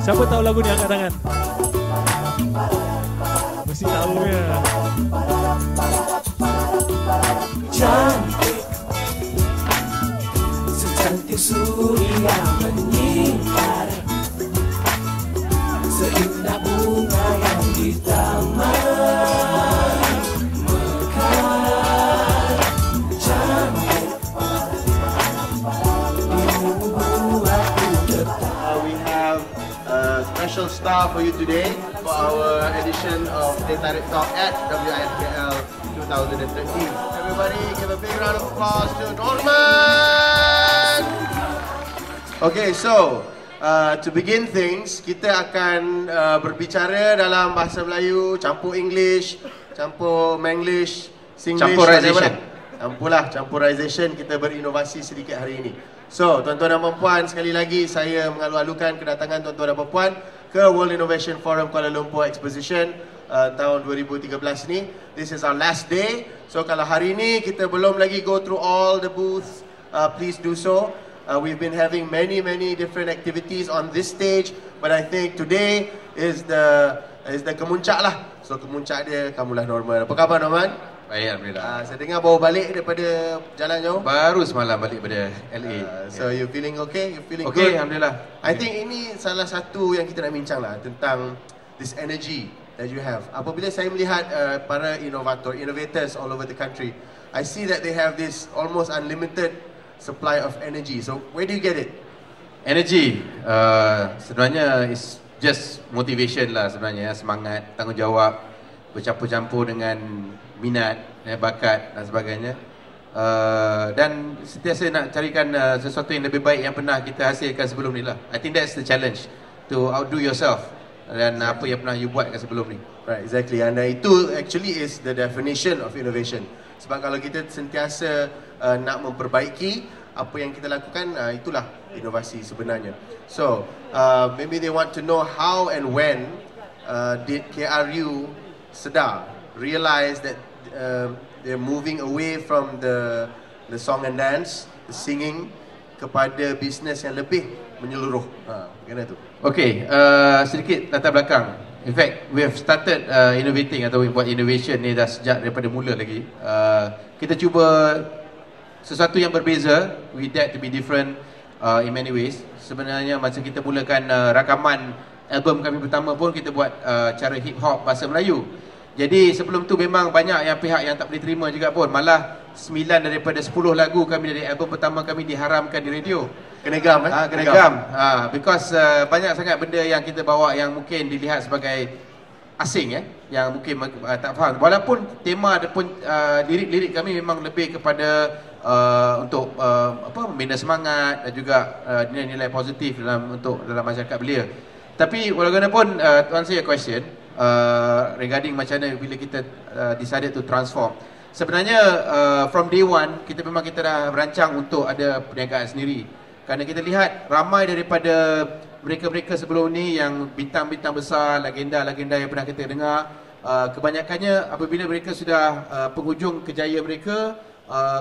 Siapa tahu lagu ni, angkat tangan. Mesti tahu ya. Cantik, secantik surya menyintar, seindah bunga yang di taman mekar. Cantik, membuatku tertawa. We have a special star for you today for our edition of Teh Tarik Talk at WIFKL 2013. Everybody give a big round of applause to Norman! Okay, so to begin things, kita akan berbicara dalam bahasa Melayu, campur English, campur Manglish, Singlish. Campurization. Campurization, kita berinovasi sedikit hari ini. So, tuan-tuan dan puan-puan, sekali lagi saya mengalu-alukan kedatangan tuan-tuan dan puan-puan ke World Innovation Forum Kuala Lumpur Exposition tahun 2013 ni. This is our last day. So, kalau hari ini kita belum lagi go through all the booths, please do so. We've been having many different activities on this stage, but I think today is the kemuncak lah. So, kemuncak dia kamulah Norman. Apa khabar Norman? Baik, Alhamdulillah. Saya dengar baru balik daripada jalan jauh. Baru semalam balik pada LA. So you feeling okay? You feeling Okay, good? Alhamdulillah. I think ini salah satu yang kita nak bincang lah tentang this energy that you have. Apabila saya melihat para innovators all over the country, I see that they have this almost unlimited supply of energy. So where do you get it? Energy sebenarnya is just motivation lah sebenarnya, semangat, tanggungjawab, bercampur-campur dengan minat, bakat dan sebagainya. Dan sentiasa nak carikan sesuatu yang lebih baik yang pernah kita hasilkan sebelum ni lah. I think that's the challenge, to outdo yourself dan apa yang pernah you buatkan sebelum ni. Right, exactly. And itu actually is the definition of innovation. Sebab kalau kita sentiasa nak memperbaiki apa yang kita lakukan, itulah inovasi sebenarnya. So, maybe they want to know how and when did KRU realize that they're moving away from the song and dance, the singing, kepada bisnes yang lebih menyeluruh. Bagaimana tu? Okay, sedikit latar belakang. In fact, we have started innovating atau buat innovation ni dah sejak daripada mula lagi. Kita cuba sesuatu yang berbeza. We dare to be different in many ways. Sebenarnya masa kita mulakan rakaman album kami pertama pun kita buat cara hip hop bahasa Melayu. Jadi sebelum tu memang banyak yang pihak yang tak boleh terima juga pun. Malah 9 daripada 10 lagu kami dari album pertama kami diharamkan di radio. Kena gam Kena gam. Because banyak sangat benda yang kita bawa yang mungkin dilihat sebagai asing yang mungkin tak faham. Walaupun tema ataupun lirik-lirik kami memang lebih kepada untuk membina semangat dan juga nilai-nilai positif dalam masyarakat belia. Tapi walaupun to answer your question regarding macam mana bila kita decided to transform. Sebenarnya from day one kita dah berancang untuk ada perniagaan sendiri. Kerana kita lihat ramai daripada mereka-mereka sebelum ni yang bintang-bintang besar, legenda-legenda yang pernah kita dengar, kebanyakannya apabila mereka sudah penghujung kejayaan mereka,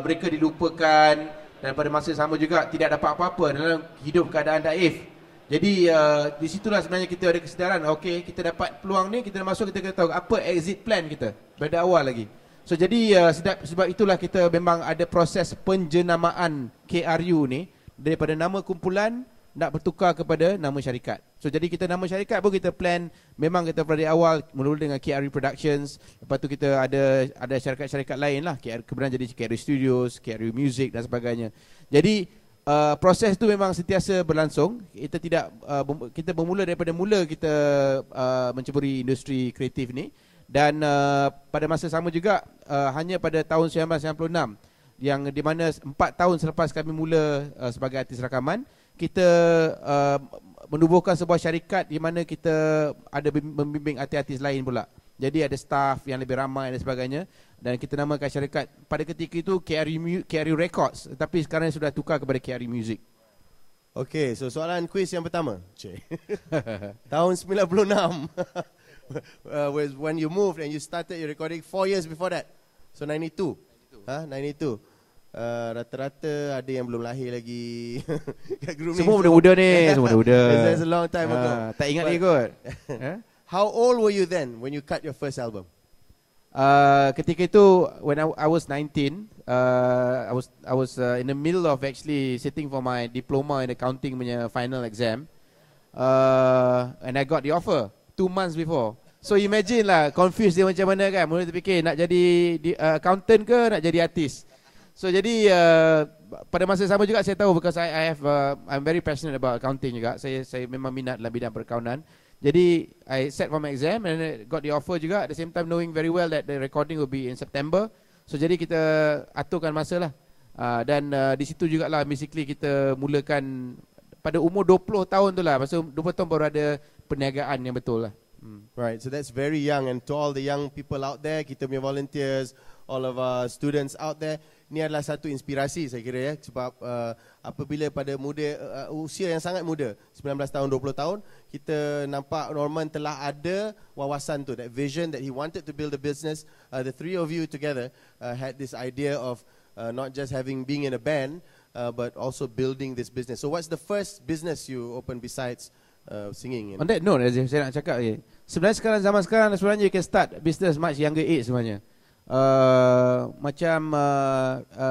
mereka dilupakan dan pada masa sama juga tidak dapat apa-apa dalam hidup keadaan daif. Jadi di situlah sebenarnya kita ada kesedaran, okey, kita dapat peluang ni, kita masuk, kita tahu apa exit plan kita pada awal lagi. So jadi sebab itulah kita memang ada proses penjenamaan KRU ni daripada nama kumpulan nak bertukar kepada nama syarikat. So jadi kita nama syarikat pun kita plan memang kita pada awal mula-mula dengan KRU Productions, lepas tu kita ada syarikat-syarikat lain lah, kemudian jadi KRU Studios, KRU Music dan sebagainya. Jadi proses tu memang sentiasa berlangsung. Kita bermula daripada mula kita menceburi industri kreatif ni, dan pada masa sama juga hanya pada tahun 1996 yang di mana 4 tahun selepas kami mula sebagai artis rakaman, kita menubuhkan sebuah syarikat di mana kita ada membimbing artis-artis lain pula. Jadi ada staff yang lebih ramai dan sebagainya, dan kita namakan syarikat pada ketika itu KRU Records, tapi sekarang sudah tukar kepada KRU Music. Okay, so soalan kuis yang pertama. Tahun 96 was when you moved and you started your recording 4 years before that. So 92. 92. rata-rata ada yang belum lahir lagi. Kat grooming. Semua muda-muda ni, semua muda-muda. That's a long time ago. Tak ingat lagi kot. How old were you then when you cut your first album? Ketika itu when I was 19, I was in the middle of actually sitting for my diploma in accounting punya final exam, and I got the offer 2 months before. So imagine lah, confused dia macam mana kan. Mula terfikir nak jadi accountant ke nak jadi artis. So jadi pada masa sama juga saya tahu, because I'm very passionate about accounting juga. Saya memang minat dalam bidang perakaunan. Jadi I sat for my exam and I got the offer juga, at the same time knowing very well that the recording will be in September. So jadi kita aturkan masa lah, dan di situ jugalah basically kita mulakan pada umur 20 tahun tu lah. Masa 20 tahun baru ada perniagaan yang betul lah. Right, so that's very young, and to all the young people out there, kita punya volunteers, all of our students out there, ni adalah satu inspirasi saya kira ya, sebab apabila pada usia yang sangat muda, 19 tahun, 20 tahun, kita nampak Norman telah ada wawasan tu, that vision that he wanted to build a business. The three of you together had this idea of not just being in a band, but also building this business. So what's the first business you opened besides singing? On that note, saya nak cakap lagi, sebenarnya zaman sekarang you can start business much younger age sebenarnya. Macam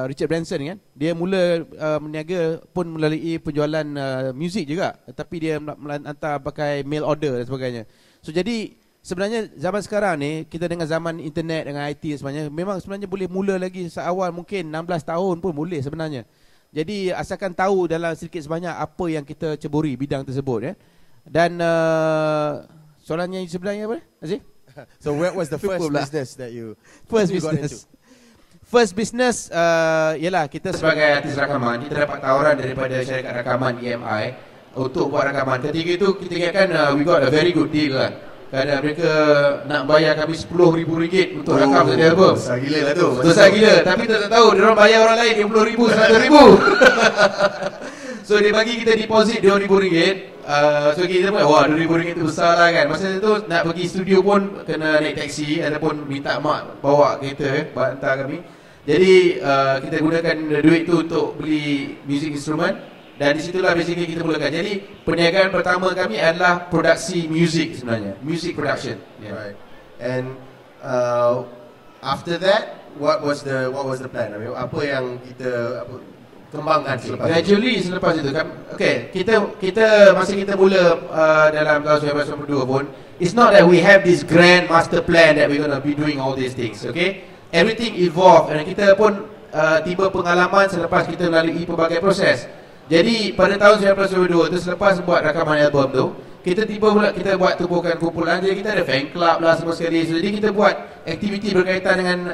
Richard Branson kan, dia mula berniaga pun melalui penjualan muzik juga, tapi dia hantar pakai mail order dan sebagainya. So jadi sebenarnya zaman sekarang ni, kita dengan zaman internet, dengan IT sebenarnya, memang sebenarnya boleh mula lagi seawal mungkin 16 tahun pun boleh sebenarnya. Jadi asalkan tahu dalam sedikit sebanyak apa yang kita ceburi bidang tersebut ya. Dan soalannya sebenarnya apa Aziz? So what was the first business that you got into? First business ialah kita Sebagai artis rakaman, kita dapat tawaran daripada syarikat rakaman EMI untuk buat rakaman. Ketika itu kita ingatkan we got a very good deal lah. Kerana mereka nak bayar kami RM10,000 untuk rakam satu album. Besar gila lah tu. Besar gila, tapi kita tak tahu dia orang bayar orang lain RM20,000, RM100,000. So dia bagi kita deposit RM2,000. So kita pun wah RM2,000 tu besar lah kan. Masa tu nak pergi studio pun kena naik taksi ataupun minta mak bawa kereta hantar kami. Jadi kita gunakan duit tu untuk beli music instrument, dan di situlah basically kita mulakan. Jadi perniagaan pertama kami adalah produksi music sebenarnya, music production. Yeah. Right. And after that, what was the plan? I mean, apa yang kita kembangkan selepas gradually itu? Selepas itu kan, okay, kita masa kita mula dalam tahun 1992 pun, it's not that we have this grand master plan that we're gonna be doing all these things, okay? Everything evolve, dan kita pun tiba pengalaman selepas kita melalui pelbagai proses. Jadi pada tahun 1992 tu, selepas buat rakaman album tu, kita tiba pula kita buat tubuhkan kumpulan. Jadi kita ada fan club lah semua sekali. Jadi kita buat aktiviti berkaitan dengan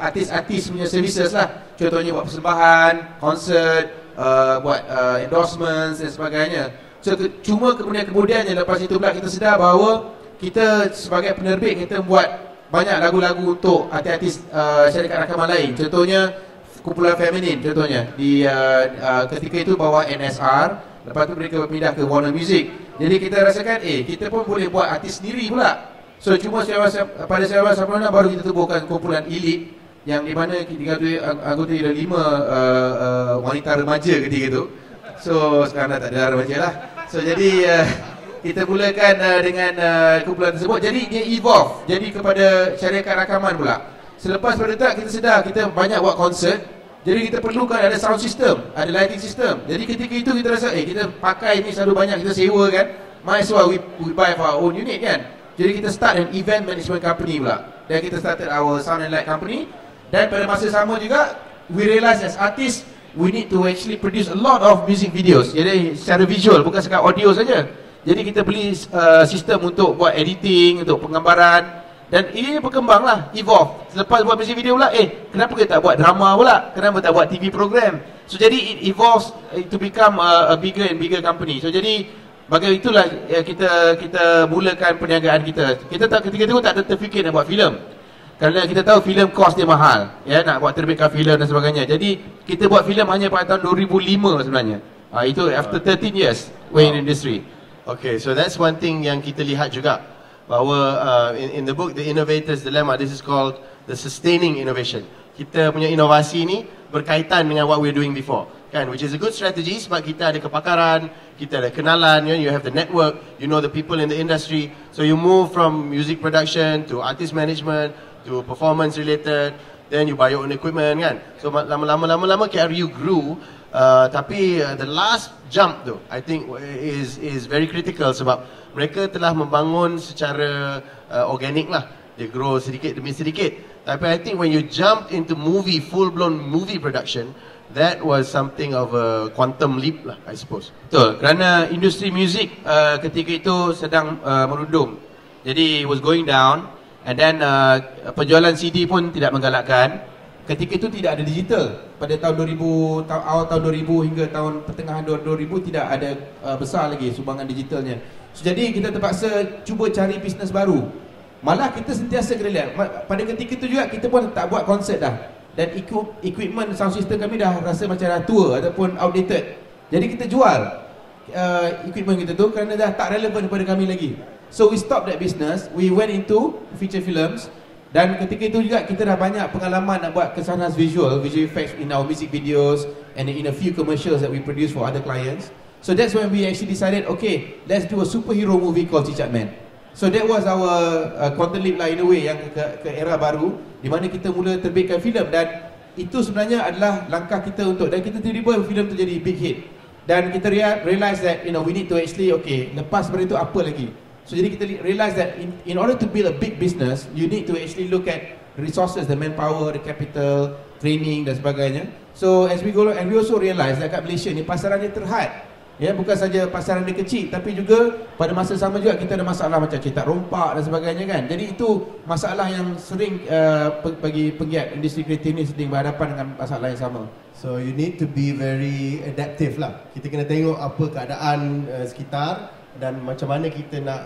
artis-artis punya services lah. Contohnya buat persembahan, konsert, buat endorsements dan sebagainya. So cuma kemudiannya lepas itu pula kita sedar bahawa kita sebagai penerbit, kita buat banyak lagu-lagu untuk artis-artis syarikat rakaman lain. Contohnya kumpulan feminin, contohnya di ketika itu bawa NSR, lepas tu mereka pindah ke Warner Music. Jadi kita rasakan kita pun boleh buat artis sendiri pula. So cuma pada 1996 baru kita tubuhkan kumpulan Elite, yang di mana anggota ada 5 wanita remaja ketika itu. So sekarang dah tak ada remaja lah. So jadi kita mulakan dengan kumpulan tersebut. Jadi dia evolve jadi kepada syarikat rakaman pula. Selepas pada tak kita sedar kita banyak buat konsert. Jadi kita perlukan ada sound system, ada lighting system. Jadi ketika itu kita rasa kita pakai ni selalu banyak kita sewa kan. Might as well we buy for our own unit kan. Jadi kita start an event management company pula. Dan kita started our sound and light company. Dan pada masa sama juga we realise as artists we need to actually produce a lot of music videos. Jadi secara visual, bukan sekat audio saja. Jadi kita beli sistem untuk buat editing, untuk penggambaran. Dan ini berkembang lah, evolve. Selepas buat music video pula, kenapa kita tak buat drama pula? Kenapa tak buat TV program? So jadi it evolves to become a bigger and bigger company. So jadi bagi itulah kita mulakan perniagaan kita. Kita tak ketika itu tak terfikir nak buat filem. Kerana kita tahu filem kos dia mahal. Ya, nak buat terbitkan filem dan sebagainya. Jadi kita buat filem hanya pada tahun 2005 sebenarnya. Itu after 13 years we're in industry. Okay, so that's one thing yang kita lihat juga. Bahawa in the book The Innovator's Dilemma, this is called the sustaining innovation. kita punya inovasi ni berkaitan dengan what we're doing before, kan, which is a good strategy sebab kita ada kepakaran, kita ada kenalan, you have the network, you know the people in the industry, so you move from music production to artist management to performance related, then you buy your own equipment, kan. So lama-lama KRU grew, tapi the last jump tu I think is very critical sebab mereka telah membangun secara organic lah, dia grow sedikit demi sedikit. Tapi I think when you jump into full blown movie production, that was something of a quantum leap lah, I suppose. Betul, kerana industri muzik ketika itu sedang merundum. Jadi it was going down, and then penjualan CD pun tidak menggalakkan. Ketika itu tidak ada digital. Pada tahun 2000, awal tahun 2000 hingga tahun pertengahan 2000 tidak ada besar lagi sumbangan digitalnya. So, jadi kita terpaksa cuba cari bisnes baru. Malah kita sentiasa kena lihat, pada ketika itu juga kita pun tak buat konsert dah. Dan equipment sound system kami dah rasa macam dah tua ataupun outdated. Jadi kita jual equipment kita tu kerana dah tak relevan kepada kami lagi. So we stopped that business, we went into feature films. Dan ketika itu juga kita dah banyak pengalaman nak buat kesan khas visual effects in our music videos and in a few commercials that we produce for other clients. So that's when we actually decided, okay, let's do a superhero movie called Cicak Man. So that was our quantum leap lah in a way, yang ke era baru di mana kita mula terbitkan filem, dan itu sebenarnya adalah langkah kita untuk, dan kita tiba-tiba filem tu jadi big hit. Dan kita realize that we need to actually, okay, lepas daripada itu apa lagi? So jadi kita realize that in order to build a big business, you need to actually look at resources, the manpower, the capital, training dan sebagainya. So as we go along, and we also realize that kat Malaysia ni pasaran dia terhad. Ya, bukan saja pasaran dia kecil, tapi juga pada masa sama juga kita ada masalah macam cetak rompak dan sebagainya, kan. Jadi itu masalah yang sering bagi penggiat industri kreatif ni sering berhadapan dengan masalah yang sama. So you need to be very adaptive lah. Kita kena tengok apa keadaan sekitar dan macam mana kita nak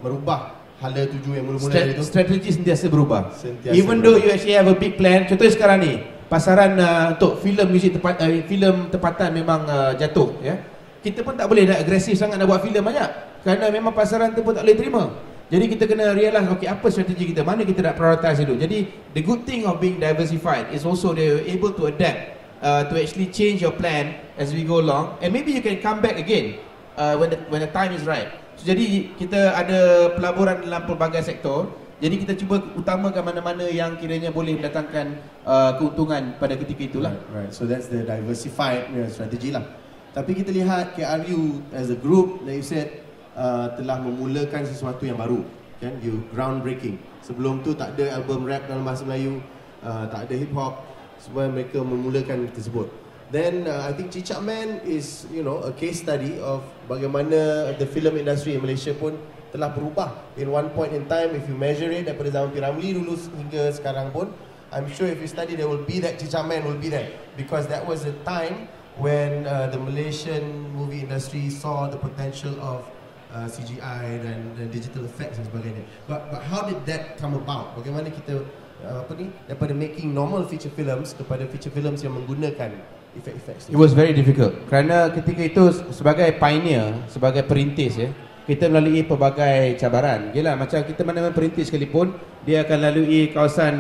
merubah hala tuju yang mula-mula itu. Strategi sentiasa berubah. Even though you actually have a big plan. Contohnya sekarang ni, pasaran untuk filem muzik filem tempatan memang jatuh, ya. Kita pun tak boleh nak agresif sangat nak buat filem banyak kerana memang pasaran tu pun tak boleh terima. Jadi kita kena realize, okay, apa strategi kita, mana kita nak prioritize dulu. Jadi the good thing of being diversified is also they able to adapt to actually change your plan as we go along, and maybe you can come back again when the time is right. So, jadi kita ada pelaburan dalam pelbagai sektor. Jadi kita cuba utamakan mana-mana yang kiranya boleh mendatangkan keuntungan pada ketika itulah. Right. So that's the diversified strategy lah. Tapi kita lihat KRU as a group, like you said, telah memulakan sesuatu yang baru, kan? You groundbreaking. Sebelum tu tak ada album rap dalam bahasa Melayu, tak ada hip hop. Semua mereka memulakan tersebut. Then I think Cicak Man is, a case study of bagaimana the film industry in Malaysia pun telah berubah. In one point in time, if you measure it daripada zaman P. Ramlee dulu hingga sekarang pun, I'm sure if you study, there will be that Cicak Man will be there, because that was a time when the Malaysian movie industry saw the potential of CGI dan digital effects dan sebagainya. But how did that come about? Bagaimana kita daripada making normal feature films kepada feature films yang menggunakan effect-effect? It was very difficult kerana ketika itu sebagai pioneer, sebagai perintis, ya, kita melalui pelbagai cabaran. Yalah, macam kita mana-mana perintis sekalipun, dia akan lalui kawasan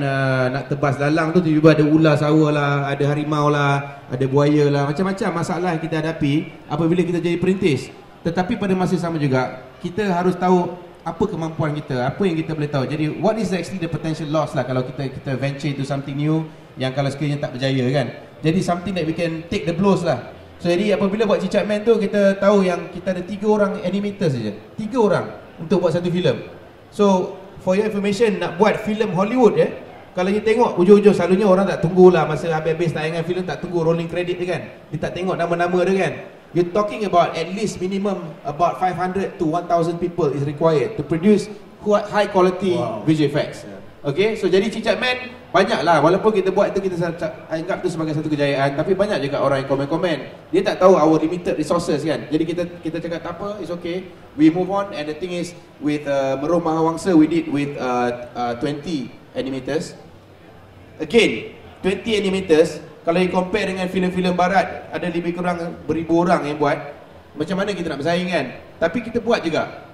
nak tebas lalang tu, tiba-tiba ada ular sawa lah, ada harimau lah, ada buaya lah, macam-macam masalah yang kita hadapi apabila kita jadi perintis. Tetapi pada masa sama juga, kita harus tahu apa kemampuan kita, apa yang kita boleh tahu. Jadi what is actually the potential loss lah kalau kita venture into something new yang kalau sekiranya tak berjaya, kan. Jadi something that we can take the blows lah. So jadi apabila buat Cicak Man tu, kita tahu yang kita ada 3 orang animators saja. 3 orang untuk buat satu filem. So for your information, nak buat filem Hollywood, ya, kalau you tengok ujung-ujung selalunya orang tak tunggulah masa habis-habis tayangan filem, tak tunggu rolling credit dia, kan. Dia tak tengok nama-nama dia, kan. You're talking about at least minimum about 500 to 1,000 people is required to produce high quality visual effects. Okay, so jadi Cicak Man banyaklah, walaupun kita buat itu, kita anggap itu sebagai satu kejayaan, tapi banyak juga orang yang komen-komen. Dia tak tahu our limited resources, kan. Jadi kita cakap tak apa, it's okay, we move on. And the thing is, with Meruh Mahawangsa, we did with 20 animators. Again, 20 animators. Kalau you compare dengan filem-filem barat, ada lebih kurang beribu orang yang buat. Macam mana kita nak bersaing, kan? Tapi kita buat juga.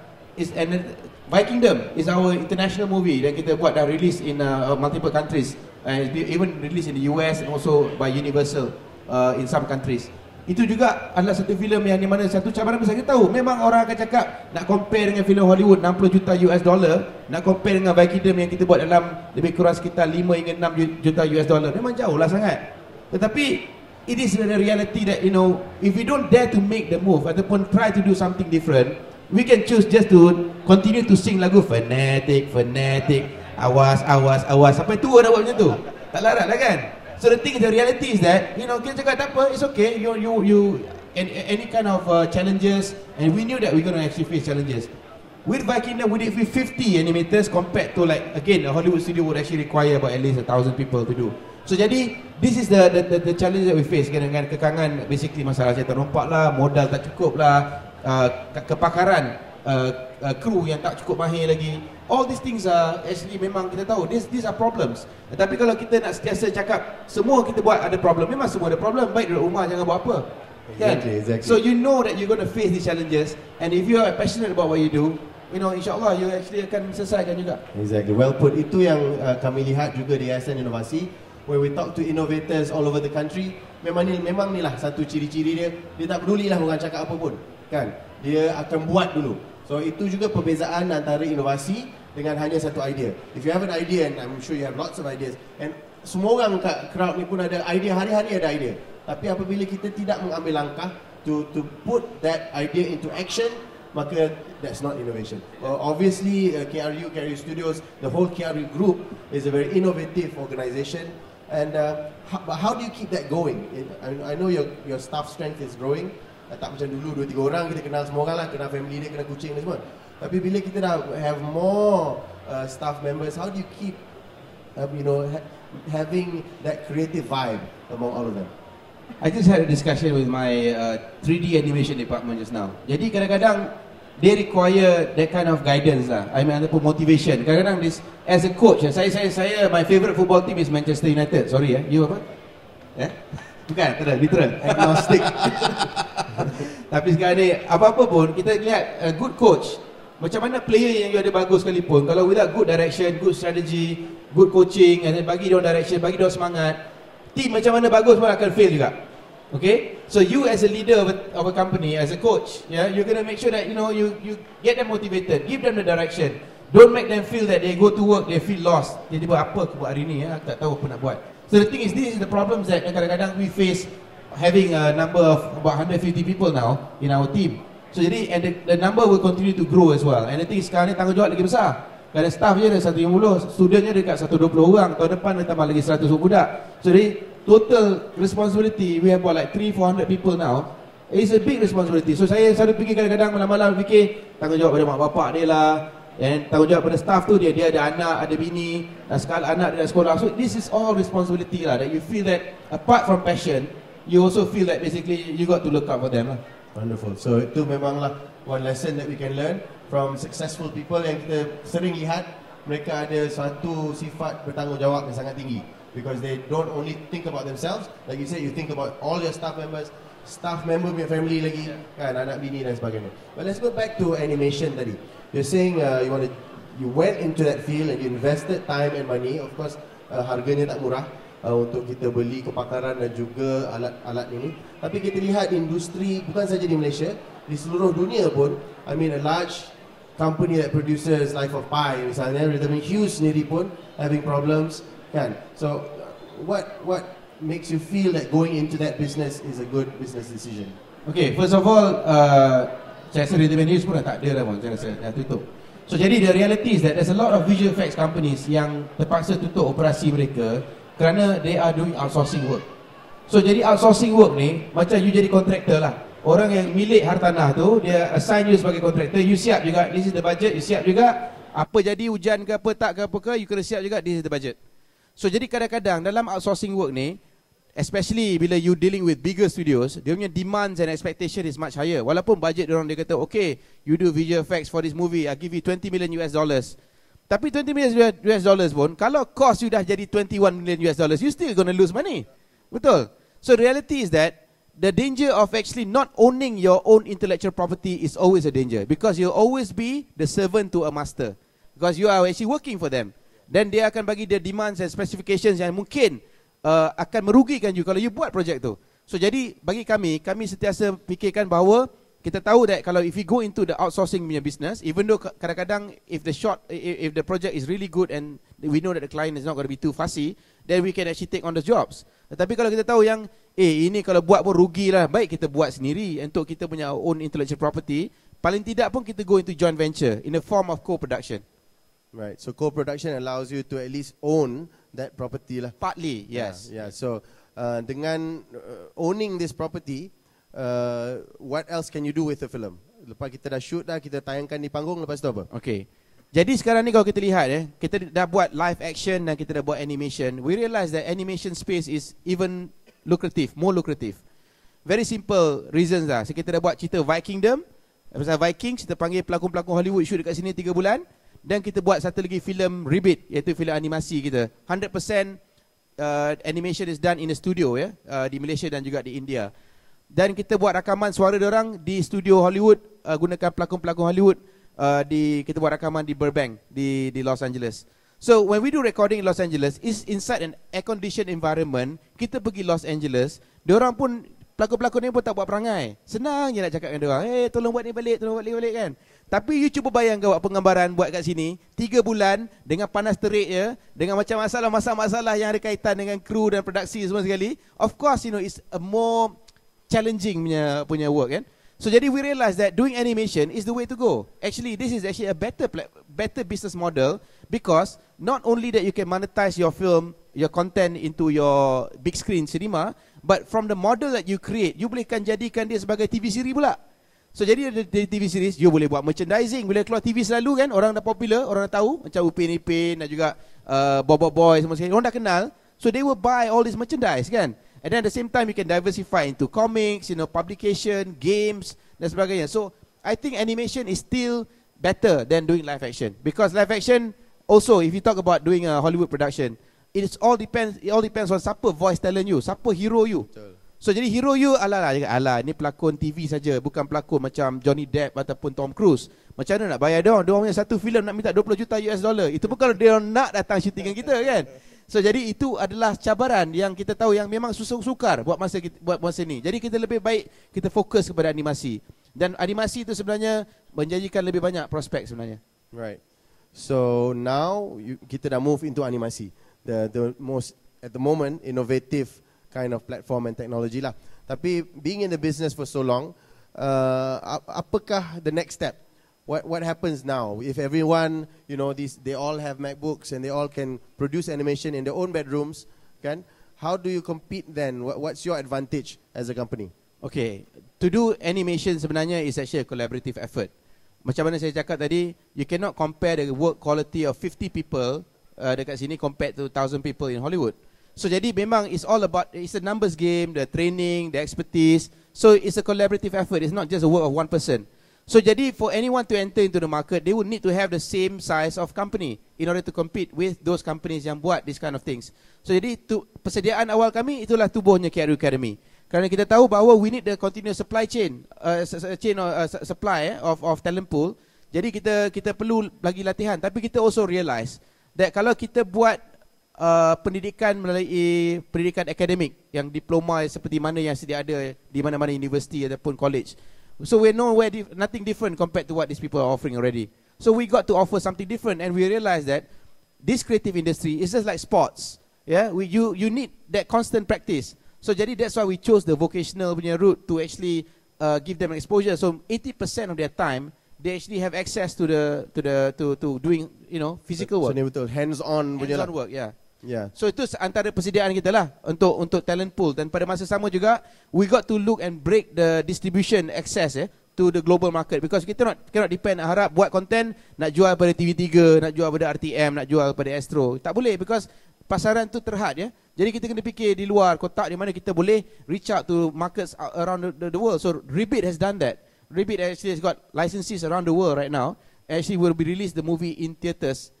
Vikingdom is our international movie dan kita buat dah release in multiple countries and it's been even released in the US and also by Universal in some countries. Itu juga adalah satu filem yang di mana satu cabaran besar. Kita tahu memang orang akan cakap nak compare dengan filem Hollywood 60 juta US dollar, nak compare dengan Vikingdom yang kita buat dalam lebih kurang sekitar 5 hingga 6 juta US dollar, memang jauh lah sangat. Tetapi it is the reality that, you know, if we don't dare to make the move ataupun try to do something different, we can choose just to continue to sing lagu Fanatic, Fanatic, awas, awas, awas, sampai tua dah buat macam tu. Tak larat lah kan? So the thing, the reality is that, you know, kita cakap tak apa, it's okay, any kind of challenges, and we knew that we're going to actually face challenges. With Vikingdom, we did with 50 animators compared to, like, again, a Hollywood studio would actually require about at least 1,000 people to do. So jadi, this is the challenge that we face dengan kekangan, basically masalah saya terompak lah, modal tak cukup lah, kepakaran kru yang tak cukup mahir lagi. All these things are actually memang kita tahu these are problems. Tapi kalau kita nak sentiasa cakap semua kita buat ada problem, memang semua ada problem. Baik duduk rumah jangan buat apa. Exactly. So you know that you're going to face these challenges, and if you are passionate about what you do, you know, insyaAllah you actually akan selesaikan juga. Exactly, well put. Itu yang kami lihat juga di Yayasan Inovasi, where we talk to innovators all over the country. Memang ni lah satu ciri-ciri dia. Dia tak peduli lah orang cakap apa pun, kan? Dia akan buat dulu. So itu juga perbezaan antara inovasi dengan hanya satu idea. If you have an idea, and I'm sure you have lots of ideas, and semua orang kat crowd ni pun ada idea, hari-hari ada idea. Tapi apabila kita tidak mengambil langkah to put that idea into action, maka that's not innovation. Obviously, KRU Studios, the whole KRU group is a very innovative organisation. And but how do you keep that going? I know your staff strength is growing. Tak macam dulu 2-3 orang, kita kenal semua orang lah, kenal family dia, kenal kucing dan semua. Tapi bila kita dah have more staff members, how do you keep having that creative vibe among all of them? I just had a discussion with my 3D animation department just now. Jadi kadang-kadang they require that kind of guidance lah. I mean, ataupun motivation. Kadang-kadang this, as a coach, saya my favourite football team is Manchester United. Sorry you apa? Bukan, literal, agnostic. Tapi sekarang ni, apa-apa pun, kita lihat a good coach, macam mana player yang you ada bagus sekalipun, kalau without good direction, good strategy, good coaching, and then bagi dia direction, bagi dia semangat, team macam mana bagus pun akan fail juga. Okay? So you as a leader of a company, as a coach, you're going to make sure that, you know, you get them motivated, give them the direction. Don't make them feel that they go to work, they feel lost. Jadi buat apa aku buat hari ni, aku tak tahu apa nak buat. So the thing is, this is the problems that kadang-kadang we face having a number of about 150 people now in our team. So jadi, and the number will continue to grow as well. And the thing is, sekarang ni tanggungjawab lagi besar. Kerana staff je ada 150, studentnya dekat 120 orang. Tahun depan dia tambah lagi 100 budak. So jadi, total responsibility, we have about like 300-400 people now. It's a big responsibility. So saya selalu fikir kadang-kadang malam-malam fikir tanggungjawab pada mak bapak dia lah. Dan tanggungjawab pada staff tu dia ada anak, ada bini, anak dia dah sekolah. So this is all responsibility lah. That you feel that apart from passion, you also feel that basically you got to look out for them lah. Wonderful. So itu memanglah one lesson that we can learn from successful people yang kita sering lihat. Mereka ada satu sifat bertanggungjawab yang sangat tinggi. Because they don't only think about themselves. Like you said, you think about all your staff members, staff member punya family lagi, kan, anak bini dan sebagainya. But let's go back to animation tadi. You're saying you went into that field and you invested time and money. Of course, harganya tak murah untuk kita beli kepakaran dan juga alat-alat ini. Tapi kita lihat industri bukan saja di Malaysia, di seluruh dunia pun. I mean, a large company that produces Life of Pi misalnya, Rhythm & Hues sendiri pun having problems, kan? So, what makes you feel that going into that business is a good business decision? Okay, first of all, saya rasa Rhythm & Hues pun dah tak ada dah pun, saya rasa dah tutup. So jadi the reality is that there's a lot of visual effects companies yang terpaksa tutup operasi mereka kerana they are doing outsourcing work. So jadi outsourcing work ni macam you jadi kontraktor lah. Orang yang milik hartanah tu, dia assign you sebagai kontraktor, you siap juga, this is the budget, you siap juga. Apa jadi hujan ke apa tak ke apa ke, you kena siap juga, this is the budget. So jadi kadang-kadang dalam outsourcing work ni, especially bila you dealing with bigger studios, dia punya demands and expectation is much higher. Walaupun budget diorang dia kata, okay, you do visual effects for this movie, I give you $20 million. Tapi $20 million pun, kalau cost you dah jadi $21 million, you still gonna lose money. Betul? So reality is that the danger of actually not owning your own intellectual property is always a danger. Because you'll always be the servant to a master. Because you are actually working for them. then dia akan bagi dia demands and specifications yang mungkin akan merugikan you kalau you buat projek tu. So jadi bagi kami sentiasa fikirkan bahawa kita tahu that kalau if we go into the outsourcing punya business, even though kadang-kadang if the project is really good and we know that the client is not going to be too fussy, then we can actually take on the jobs. Tetapi kalau kita tahu yang ini kalau buat pun rugi lah, baik kita buat sendiri untuk kita punya own intellectual property. Paling tidak pun kita go into joint venture in a form of co-production. Right. So co-production allows you to at least own that property lah. Partly, yes. Yeah. So dengan owning this property, what else can you do with the film? Lepas kita dah shoot dah, kita tayangkan di panggung, lepas tu apa? Okay. Jadi sekarang ni kalau kita lihat kita dah buat live action dan kita dah buat animation. We realise that animation space is even more lucrative. Very simple reasons lah. So kita dah buat cerita Vikingdom. Pasal Vikings, kita panggil pelakon-pelakon Hollywood shoot dekat sini 3 bulan. Dan kita buat satu lagi filem Rebit, iaitu filem animasi kita. 100% animation is done in a studio di Malaysia dan juga di India. Dan kita buat rakaman suara diorang di studio Hollywood, gunakan pelakon-pelakon Hollywood. Kita buat rakaman di Burbank, di Los Angeles. So when we do recording in Los Angeles, is inside an air-conditioned environment. Kita pergi Los Angeles, diorang pun, pelakon-pelakon ni pun tak buat perangai. Senang je nak cakap dengan diorang, tolong buat ni balik, tolong buat ni balik kan. Tapi you cuba bayangkan buat penggambaran buat kat sini 3 bulan dengan panas terik dengan macam masalah yang ada kaitan dengan kru dan produksi semua sekali. Of course, it's a more challenging punya work kan. So jadi we realise that doing animation is the way to go. Actually, this is actually a better business model, because not only that you can monetize your film, your content into your big screen cinema, but from the model that you create, you bolehkan jadikan dia sebagai TV series pula. So jadi dari TV series, you boleh buat merchandising. Bila keluar TV selalu kan, orang dah popular, orang dah tahu, macam Upin Ipin dan juga Bobo Boy semua sekali, orang dah kenal. So they will buy all this merchandise kan. And then at the same time you can diversify into comics, publication, games dan sebagainya. So I think animation is still better than doing live action, because live action also, if you talk about doing a Hollywood production, it all depends on siapa voice talent you, siapa hero you. Betul. So jadi hero you alah ni pelakon TV saja, bukan pelakon macam Johnny Depp ataupun Tom Cruise. Macam mana nak bayar dia orang punya satu filem nak minta 20 juta US dollar. Itu pun kalau dia nak datang syuting dengan kita kan. So jadi itu adalah cabaran yang kita tahu yang memang sukar buat masa ni. Jadi kita lebih baik kita fokus kepada animasi. Dan animasi itu sebenarnya menjanjikan lebih banyak prospek sebenarnya. Right. So now kita dah move into animasi. The most at the moment innovative kind of platform and technology lah. Tapi being in the business for so long, apakah the next step? What happens now if everyone, they all have MacBooks and they all can produce animation in their own bedrooms, kan? How do you compete then? What's your advantage as a company? Okay, to do animation sebenarnya is actually a collaborative effort. Macam mana saya cakap tadi, you cannot compare the work quality of 50 people dekat sini compared to 1,000 people in Hollywood. So jadi memang it's all about, it's a numbers game, the training, the expertise. So it's a collaborative effort. It's not just a work of one person. So jadi for anyone to enter into the market, they would need to have the same size of company in order to compete with those companies yang buat this kind of things. So jadi persediaan awal kami itulah tubuhnya KRU Academy. Kerana kita tahu bahawa we need the continuous supply chain, supply of talent pool. Jadi kita perlu lagi latihan. Tapi kita also realise that kalau kita buat pendidikan melalui pendidikan akademik yang diploma seperti mana yang sedia ada di mana-mana universiti ataupun college, so we know nothing different compared to what these people are offering already. So we got to offer something different, and we realize that this creative industry is just like sports. Yeah, you need that constant practice. So jadi that's why we chose the vocational punya route to actually give them exposure. So 80% of their time they actually have access to doing physical work. So ni betul hands-on punya lah. Work, yeah. Yeah. So itu antara persediaan kita lah untuk talent pool. Dan pada masa sama juga, we got to look and break the distribution access to the global market, because kita cannot depend, harap buat content nak jual pada TV3, nak jual pada RTM, nak jual pada Astro. Tak boleh, because pasaran tu terhad ya. Jadi kita kena fikir di luar kotak, di mana kita boleh reach out to markets around the world. So Rebit has done that. Rebit actually has got licenses around the world right now. Actually will be released the movie in theatres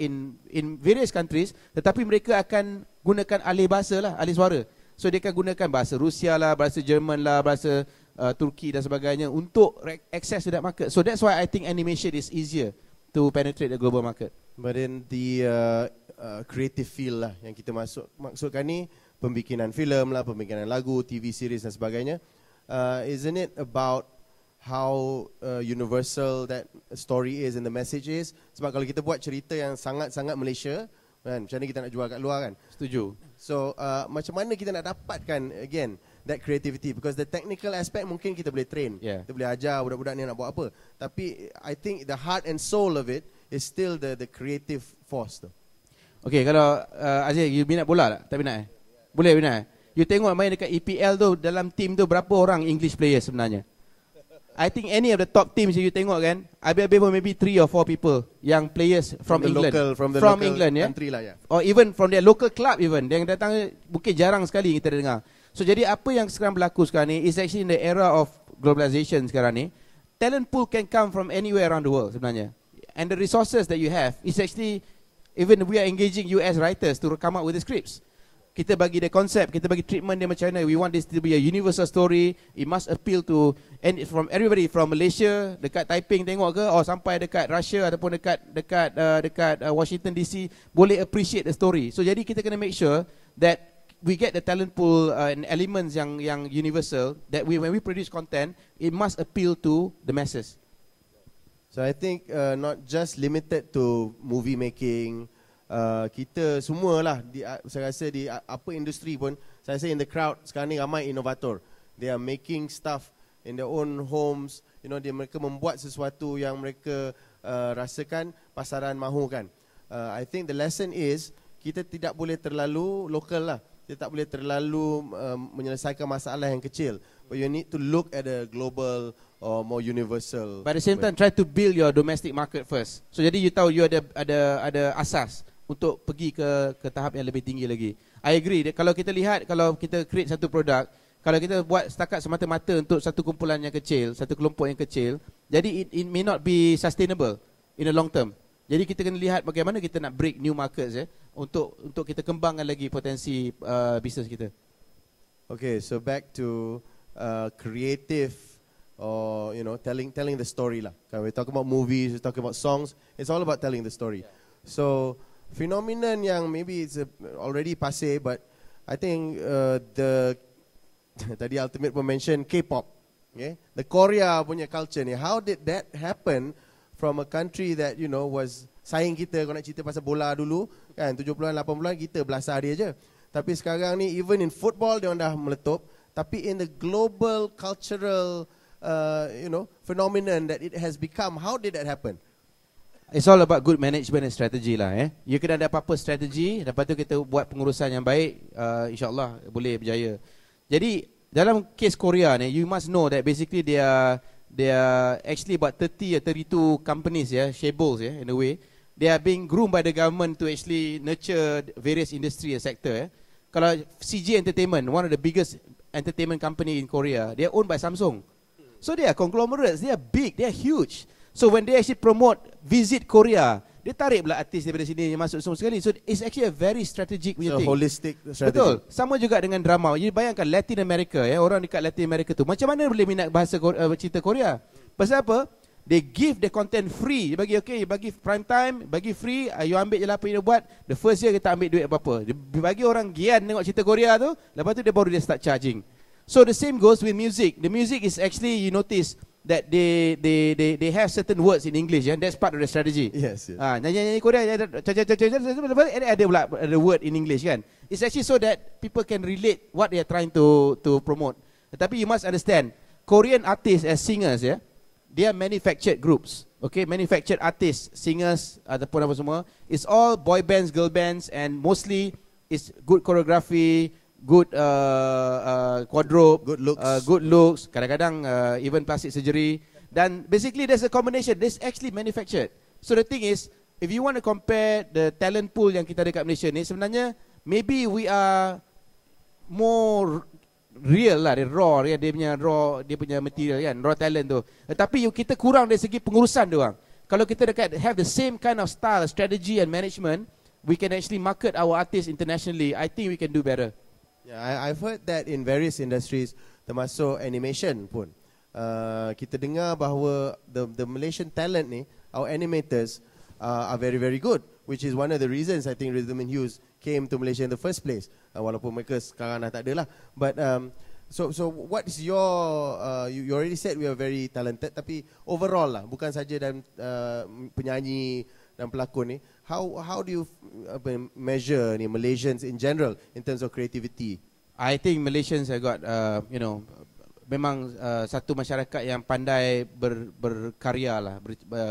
in various countries, tetapi mereka akan gunakan alih bahasa lah, alih suara. So dia akan gunakan bahasa Rusia lah, bahasa Jerman lah, bahasa Turki dan sebagainya untuk access to that market. So that's why I think animation is easier to penetrate the global market. But in the creative field lah yang kita maksudkan ni, pembikinan filem lah, pembikinan lagu, TV series dan sebagainya. Isn't it about how universal that story is and the message is? Sebab kalau kita buat cerita yang sangat-sangat Malaysia, kan, macam mana kita nak jual kat luar kan? Setuju. So macam mana kita nak dapatkan again that creativity, because the technical aspect mungkin kita boleh train, kita boleh ajar budak-budak ni nak buat apa, tapi I think the heart and soul of it is still the creative force tu. Okay, kalau Aziz, you minat bola tak? Tak minat Boleh minat You tengok main dekat EPL tu, dalam team tu berapa orang English players sebenarnya? I think any of the top teams you tengok kan, habis-habis pun maybe 3 or 4 people yang players from England, from the local England, country lah, or even from their local club even. Yang datang mungkin jarang sekali kita dengar. So jadi apa yang sekarang berlaku sekarang ni is actually in the era of globalization sekarang ni. Talent pool can come from anywhere around the world sebenarnya. And the resources that you have is actually, even we are engaging US writers to come up with the scripts. Kita bagi dia konsep, kita bagi treatment dia macam mana. We want this to be a universal story. It must appeal to from everybody, from Malaysia, dekat Taiping tengok ke, or sampai dekat Russia ataupun dekat Washington DC, boleh appreciate the story. So jadi kita kena make sure that we get the talent pool and elements yang universal, that when we produce content, it must appeal to the masses. So I think not just limited to movie making, kita semualah, saya rasa di apa industri pun, saya rasa in the crowd sekarang ni ramai inovator. They are making stuff in their own homes, you know, mereka membuat sesuatu yang mereka rasakan pasaran mahukan. I think the lesson is kita tidak boleh terlalu lokal lah. Kita tak boleh terlalu menyelesaikan masalah yang kecil. But you need to look at a global or more universal. But at the same time, try to build your domestic market first. So jadi you tahu you ada asas untuk pergi ke tahap yang lebih tinggi lagi. I agree. Kalau kita lihat, kalau kita create satu produk, kalau kita buat setakat semata-mata untuk satu kumpulan yang kecil, satu kelompok yang kecil, jadi it may not be sustainable in the long term. Jadi kita kena lihat bagaimana kita nak break new markets untuk kita kembangkan lagi potensi bisnes kita. Okay, so back to creative, or you know, telling the story lah. When we talk about movies, we talk about songs, it's all about telling the story. So phenomenon yang maybe it's already passé, but I think tadi Ultimate pun mention K-pop, okay? The Korea punya culture ni, how did that happen from a country that you know was saing kita? Kalau nak cerita pasal bola dulu kan, 70-an 80-an kita belasah dia je. Tapi sekarang ni even in football dia dah meletup, tapi in the global cultural phenomenon that it has become, how did that happen? It's all about good management and strategy lah. You kena ada apa-apa strategi, lepas tu kita buat pengurusan yang baik, insyaAllah boleh berjaya. Jadi dalam kes Korea ni, you must know that basically they are actually about 30 or 32 companies, shables, in a way. They are being groomed by the government to actually nurture various industry and sector. Kalau CJ Entertainment, one of the biggest entertainment company in Korea, they are owned by Samsung. So they are conglomerates, they are big, they are huge. So when they actually promote Visit Korea, dia tarik pula artis daripada sini yang masuk semua sekali. So it's actually a very strategic thing. Holistic strategy. Betul. Sama juga dengan drama. Jadi bayangkan Latin America, orang dekat Latin America tu, macam mana boleh minat bahasa cerita Korea? Pasal apa? They give the content free. Dia bagi prime time, bagi free, you ambil je lah apa yang dia buat. The first year kita ambil duit apa-apa. Dia bagi orang gian tengok cerita Korea tu, lepas tu dia start charging. So the same goes with music. The music is actually, you notice that they have certain words in English, and that's part of the strategy. Yes. Nyanyi Korea ada pula the word in English kan. It's actually so that people can relate what they are trying to promote. Tetapi you must understand, Korean artists as singers, they are manufactured groups. Okay, manufactured artists, singers ataupun apa semua, it's all boy bands, girl bands, and mostly it's good choreography, good wardrobe, good looks, kadang-kadang even plastic surgery. Dan basically there's a combination. This actually manufactured. So the thing is, if you want to compare the talent pool yang kita ada kat Malaysia ni, sebenarnya maybe we are more real lah, dia raw, dia punya material kan, raw talent tu. Tetapi kita kurang dari segi pengurusan dia orang. Kalau kita have the same kind of style, strategy and management, we can actually market our artists internationally. I think we can do better. Yeah, I've heard that in various industries, termasuk animation pun. Kita dengar bahawa the Malaysian talent ni, our animators, are very, very good, which is one of the reasons I think Rhythm and Hughes came to Malaysia in the first place. Walaupun mereka sekarang dah tak ada lah. But so what is your you already said we are very talented, tapi overall lah, bukan saja dan penyanyi dan pelakon ni, how do you measure ni Malaysians in general in terms of creativity? I think Malaysians have got memang satu masyarakat yang pandai berkarya lah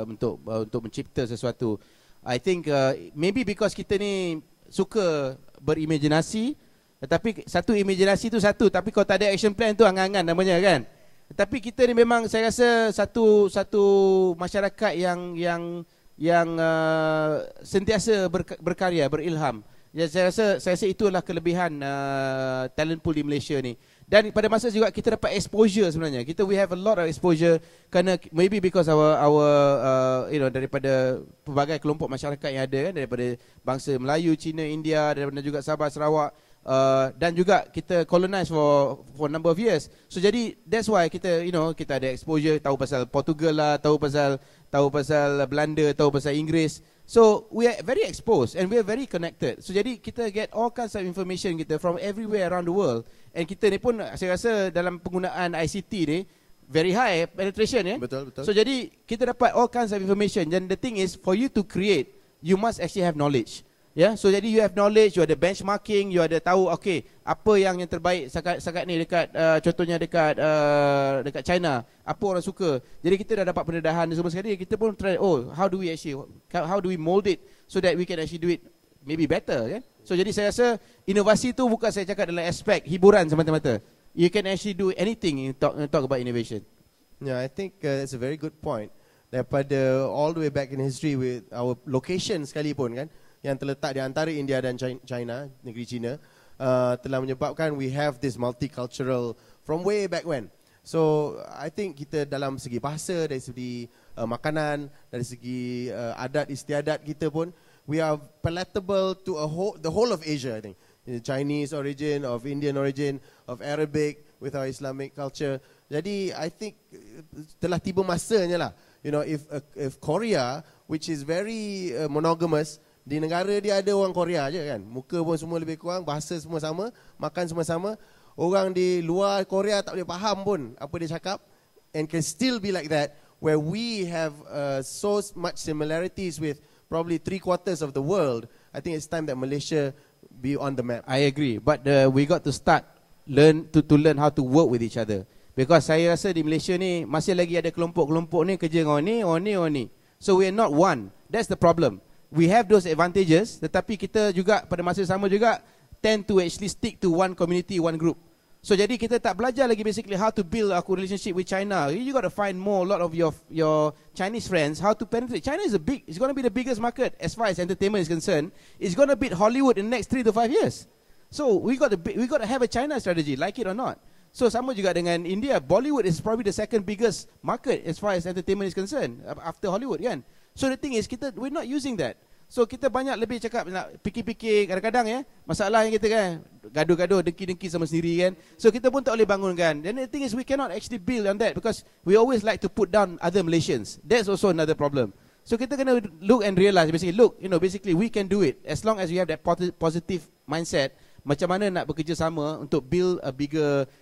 untuk mencipta sesuatu. I think maybe because kita ni suka berimajinasi, tetapi satu imajinasi tu satu, tapi kalau tak ada action plan tu angan-angan namanya kan. Tetapi kita ni memang saya rasa satu masyarakat yang sentiasa berkarya, berilham. Ya, saya rasa itulah kelebihan talent pool di Malaysia ni. Dan pada masa juga kita dapat exposure sebenarnya. We have a lot of exposure kerana maybe because our daripada pelbagai kelompok masyarakat yang ada kan, daripada bangsa Melayu, Cina, India, daripada juga Sabah, Sarawak, dan juga kita colonize for a number of years. So jadi that's why kita kita ada exposure, tahu pasal Portugal lah, tahu pasal Belanda, tahu pasal Inggeris. So we are very exposed and we are very connected. So jadi kita get all kinds of information kita from everywhere around the world. And kita ni pun saya rasa dalam penggunaan ICT ni very high penetration ya. Betul. So jadi kita dapat all kinds of information. And the thing is for you to create, you must actually have knowledge. Ya, so jadi you have knowledge, you ada benchmarking, you ada tahu apa yang terbaik sekat ni dekat contohnya dekat China, apa orang suka. Jadi kita dah dapat pendedahan semua sekali. Kita pun try how do we mold it so that we can actually do it maybe better kan. So jadi saya rasa inovasi tu bukan saya cakap dalam aspek hiburan semata-mata. You can actually do anything in talk about innovation. Yeah, I think it's a very good point. Daripada all the way back in history with our location sekalipun kan, yang terletak di antara India dan China, negeri China, telah menyebabkan we have this multicultural from way back when. So I think kita dalam segi bahasa, dari segi makanan, dari segi adat istiadat kita pun, we are palatable to the whole of Asia. I think Chinese origin, of Indian origin, of Arabic with our Islamic culture. Jadi I think telah tiba masanya lah. If Korea, which is very monogamous, di negara dia ada orang Korea je kan, muka pun semua lebih kurang, bahasa semua sama, makan semua sama. Orang di luar Korea tak boleh faham pun apa dia cakap, and can still be like that, where we have so much similarities with probably 3/4 of the world. I think it's time that Malaysia be on the map. I agree, but we got to start learn how to work with each other. Because saya rasa di Malaysia ni masih lagi ada kelompok-kelompok ni kerja dengan ni. So we are not one. That's the problem. We have those advantages, tetapi kita juga pada masa sama juga tend to actually stick to one community, one group. So jadi kita tak belajar lagi basically how to build our relationship with China. You got to find a lot of your Chinese friends how to penetrate. China is it's going to be the biggest market as far as entertainment is concerned. It's going to beat Hollywood in the next 3 to 5 years. So we got to have a China strategy, like it or not. So sama juga dengan India, Bollywood is probably the second biggest market as far as entertainment is concerned after Hollywood kan. So the thing is we're not using that. So kita banyak lebih cakap nak fikir-fikir, kadang-kadang ya, masalah yang kita kan gaduh-gaduh, dengki-dengki sama sendiri kan. So kita pun tak boleh bangunkan. And the thing is we cannot actually build on that because we always like to put down other Malaysians. That's also another problem. So kita kena look and realize basically we can do it as long as we have that positive mindset. Macam mana nak bekerjasama untuk build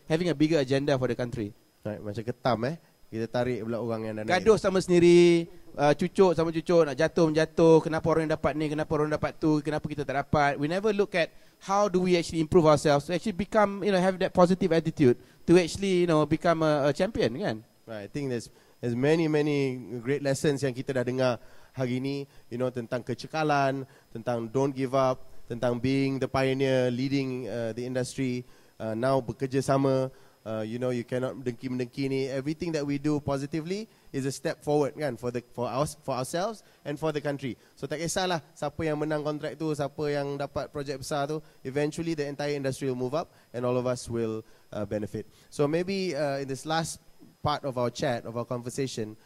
having a bigger agenda for the country. Right, macam ketam kita tarik pula orang yang dah gaduh sama sendiri, cucuk sama cucuk, nak jatuh, kenapa orang dapat ni, kenapa orang dapat tu, kenapa kita tak dapat. We never look at how do we actually improve ourselves to actually become, have that positive attitude to actually, become a champion kan. Right, I think there's many great lessons yang kita dah dengar hari ni, tentang kecekalan, tentang don't give up, tentang being the pioneer, leading the industry, now bekerjasama. You cannot mendengki ni. Everything that we do positively is a step forward kan, for ourselves and for the country. So tak kisahlah siapa yang menang kontrak tu, siapa yang dapat projek besar tu, eventually the entire industry will move up and all of us will benefit. So maybe in this last part of our chat, of our conversation,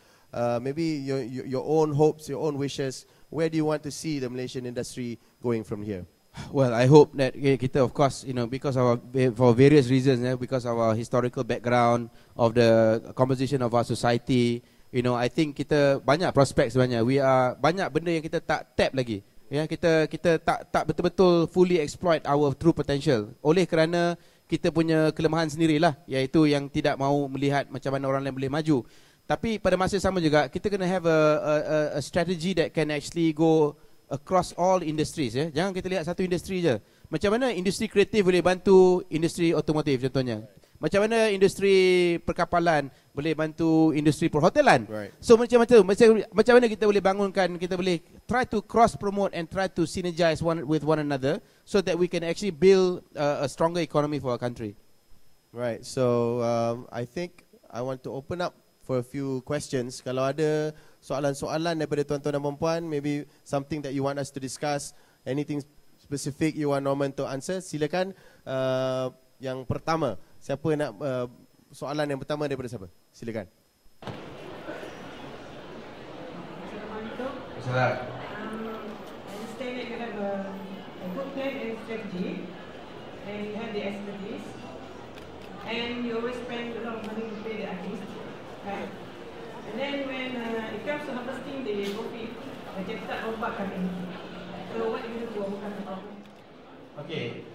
maybe your own hopes, your own wishes, where do you want to see the Malaysian industry going from here? Well, I hope that kita, of course, because for various reasons, because of our historical background, of the composition of our society, You know, I think kita banyak prospek sebenarnya. Banyak benda yang kita tak tap lagi. Ya, kita tak betul-betul fully exploit our true potential. Oleh kerana kita punya kelemahan sendirilah, iaitu yang tidak mahu melihat macam mana orang lain boleh maju. Tapi pada masa sama juga kita kena have a strategy that can actually go across all industries, ya. Jangan kita lihat satu industri je. Macam mana industri kreatif boleh bantu industri otomotif contohnya. Macam mana industri perkapalan boleh bantu industri perhotelan. Right. So macam mana kita boleh bangunkan, kita boleh try to cross promote and try to synergize with one another so that we can actually build a stronger economy for our country. Right. So I think I want to open up for a few questions. Kalau ada soalan-soalan daripada tuan-tuan dan puan-puan, maybe something that you want us to discuss, anything specific you want Norman to answer, silakan. Yang pertama, siapa nak soalan yang pertama daripada siapa? Silakan. Assalamualaikum. I understand that you have a good plan and strategy, and you have the expertise, and you always spend a lot of money to pay the artists, right? And then when it comes to harvesting the profit, macam tak rompak kami. So what do you do to overcome the problem? Okay,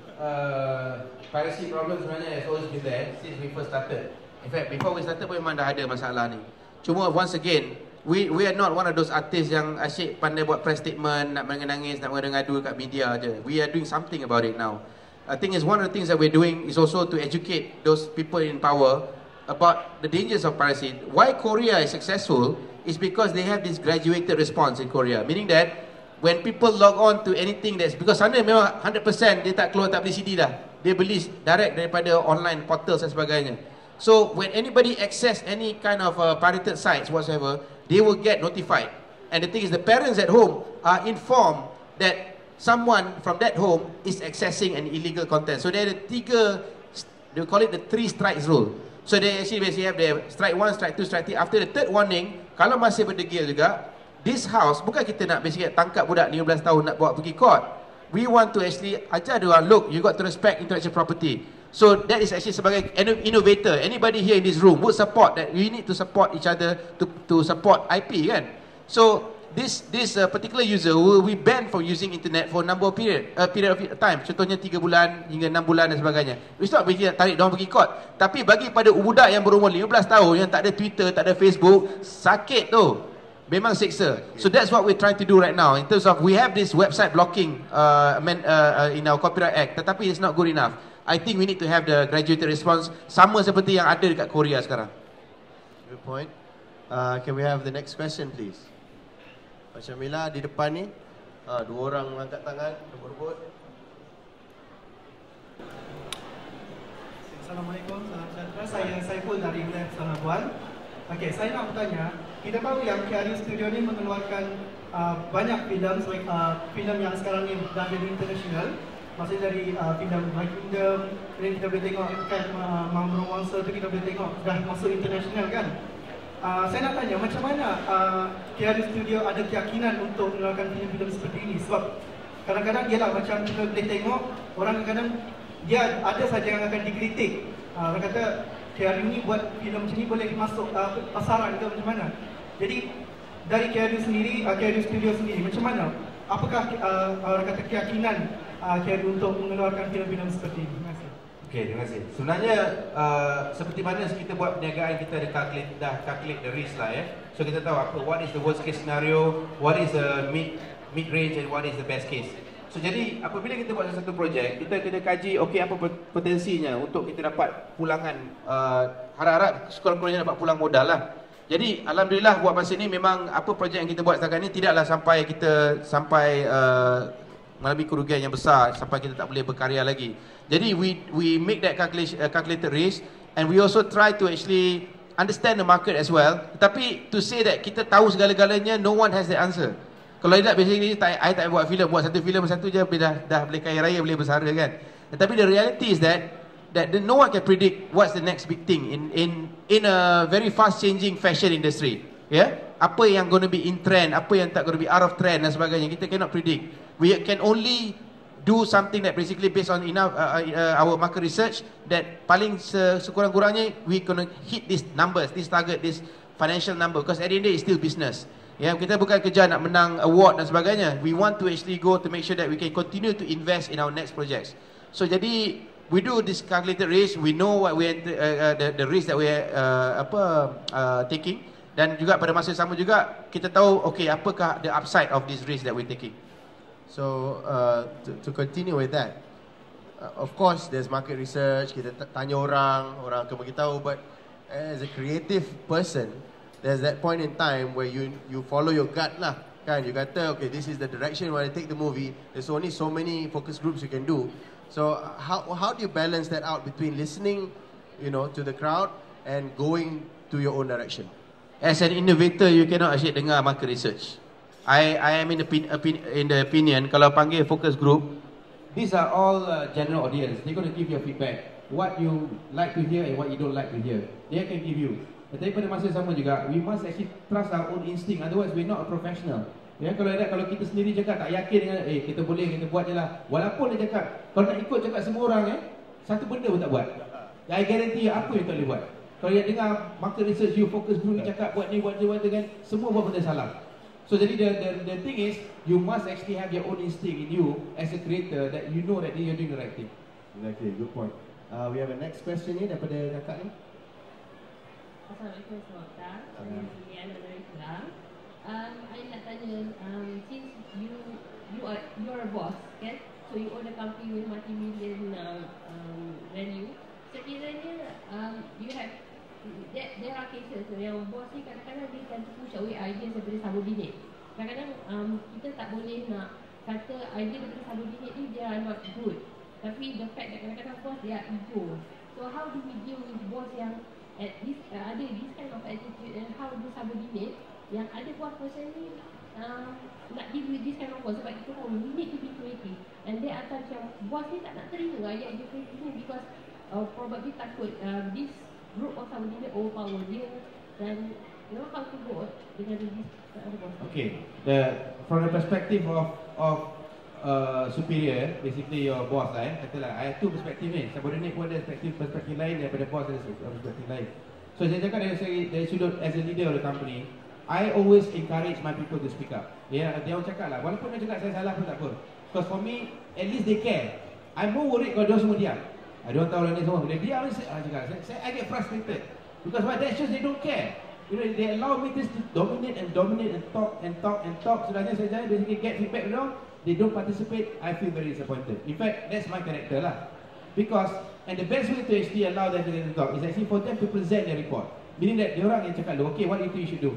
piracy problem sebenarnya has always been there since we first started. In fact, before we started pun memang dah ada masalah ni. Cuma once again, we are not one of those artists yang asyik pandai buat press statement, nak menangis, nak mengadu kat media je. We are doing something about it now. I think is one of the things that we're doing is also to educate those people in power about the dangers of piracy. Why Korea is successful is because they have this graduated response in Korea, meaning that when people log on to anything that's, because sana memang 100% dia tak keluar, tak beli CD dah. Dia beli direct daripada online portals dan sebagainya. So when anybody access any kind of pirated sites whatsoever, they will get notified. And the thing is, the parents at home are informed that someone from that home is accessing an illegal content. So there are they call it the 3 strikes rule. So they actually basically have the strike 1, strike 2, strike 3. After the third warning, kalau masih berdegil juga, this house, bukan kita nak basically tangkap budak 15 tahun nak bawa pergi court. We want to actually ajar dia orang, look, you got to respect intellectual property. So that is actually sebagai innovator, anybody here in this room would support that. We need to support each other to support IP kan. So this particular user will be banned from using internet for number of period of time. Contohnya 3 bulan hingga 6 bulan dan sebagainya. It's not bagi tarik dia orang pergi court. Tapi bagi pada budak yang berumur 15 tahun yang tak ada Twitter, tak ada Facebook, sakit tu. Memang seksa. So that's what we're trying to do right now. In terms of, we have this website blocking in our Copyright Act, tetapi it's not good enough. I think we need to have the graduated response sama seperti yang ada dekat Korea sekarang. Good point. Can we have the next question please? Pak Syamila di depan ni. 2 orang angkat tangan, rebut-rebut. Assalamualaikum, salam sejahtera. Saya Saiful dari Wilayah Selangor Buan. Okey, saya nak bertanya, kita tahu yang KRU Studio ni mengeluarkan banyak filem, filem yang sekarang ni dah jadi international. Maksudnya dari filem My Kingdom, dan kita boleh tengok kan Mambrong Wangsa tu kita boleh tengok dah masuk international kan. Saya nak tanya macam mana KRU Studio ada keyakinan untuk mengeluarkan filem-filem seperti ini, sebab kadang-kadang ialah macam kita boleh tengok orang kadang-kadang dia ada saja yang akan dikritik. Orang kata KRU ni buat filem macam ni boleh masuk pasaran ke macam mana. Jadi dari KRU sendiri, KRU Studio sendiri macam mana? Apakah orang kata keyakinan KRU untuk mengeluarkan filem-filem seperti ini? Terima kasih. Okey, terima kasih. Sebenarnya seperti mana kita buat perniagaan, kita ada calculate the risk lah ya. So kita tahu apa, what is the worst case scenario, what is the mid range and what is the best case. So jadi apabila kita buat satu projek, kita kena kaji okey apa potensinya untuk kita dapat pulangan, harap-harap sekurang-kurangnya dapat pulang modal lah. Jadi alhamdulillah buat masa ni memang apa projek yang kita buat setakat ni tidaklah sampai kita mengalami kerugian yang besar sampai kita tak boleh berkarya lagi. Jadi we make that calculated risk, and we also try to actually understand the market as well. Tapi to say that kita tahu segala-galanya, no one has the answer. Kalau tidak basically I tak buat filem, buat satu filem satu je dah boleh kaya raya, boleh bersara kan. Tetapi the reality is that no one can predict what's the next big thing in a very fast changing fashion industry. Yeah? Apa yang going to be in trend, apa yang tak going to be out of trend dan sebagainya, kita cannot predict. We can only do something that basically based on enough our market research that paling sekurang-kurangnya we gonna hit these numbers, this target, this financial number, because at the end of the day it's still business. Ya, kita bukan kejar nak menang award dan sebagainya. We want to actually go to make sure that we can continue to invest in our next projects. So jadi we do this calculated risk. We know what we the risk that we taking, dan juga pada masa sama juga kita tahu okay apakah the upside of this risk that we taking. So to continue with that, of course there's market research. Kita tanya orang akan beritahu, but as a creative person, there's that point in time where you follow your gut lah, kan? You kata okay, this is the direction you want to take the movie. There's only so many focus groups you can do. So how do you balance that out between listening, to the crowd and going to your own direction? As an innovator, you cannot actually dengar market research. I am in the opinion, kalau panggil focus group, these are all general audience. They're going to give you feedback, what you like to hear and what you don't like to hear. They can give you. Tetapi pada masa sama juga, we must actually trust our own instinct. Otherwise, we're not a professional. Ya, kalau kita sendiri cakap tak yakin dengan, kita boleh, kita buat je lah. Walaupun dia cakap, kalau nak ikut cakap semua orang, satu benda pun tak buat. I guarantee apa yang tak boleh buat. Kalau yang dengar market research, you focus group, you cakap buat ni, buat kan, semua buat benda salah. So jadi the thing is, you must actually have your own instinct in you as a creator, that you know that you're doing the right thing. Exactly, good point. We have a next question ni daripada kakak ni. Assalamualaikum warahmatullahi wabarakatuh. Saya Juliana dari Kelang. I nak tanya, since you're a boss, kan? So you own a company with multi-million value. Sekiranya you have there are cases yang bos ni kadang-kadang dia akan push away ideas daripada subordinate. Kadang-kadang kita tak boleh nak kata idea daripada subordinate ni dia are not good. Tapi the fact that kadang-kadang bos dia ego. So how do we deal with boss yang at this ada this kind of attitude, and how do subordinate yang ada bos macam ni nak deal with this kind of boss? Sebab kita tahu we need to be creative, and there are times yang bos ni tak nak terima ayat dia creative ni because probably takut this group of subordinate overpower dia, dan how to go dengan this boss. Okay, from the perspective of superior, basically your boss lah, katalah I have two perspektif ni. Subordinate pun ada perspektif lain, daripada boss ada perspektif lain. So saya cakap dari sudut as a leader of the company, I always encourage my people to speak up. Dia orang cakap lah, walaupun dia cakap saya salah pun tak apa, because for me, at least they care. I'm more worried kalau dia semua diam. Dia orang tahu lah ni semua, dia diam, I get frustrated. Because why? That shows they don't care. They allow me to dominate and talk. Sebenarnya saya basically get feedback from, they don't participate, I feel very disappointed. In fact, that's my character lah. Because, and the best way to actually allow them to talk is actually for them to present their report. Meaning that diorang yang cakap, okay, what do you think you should do?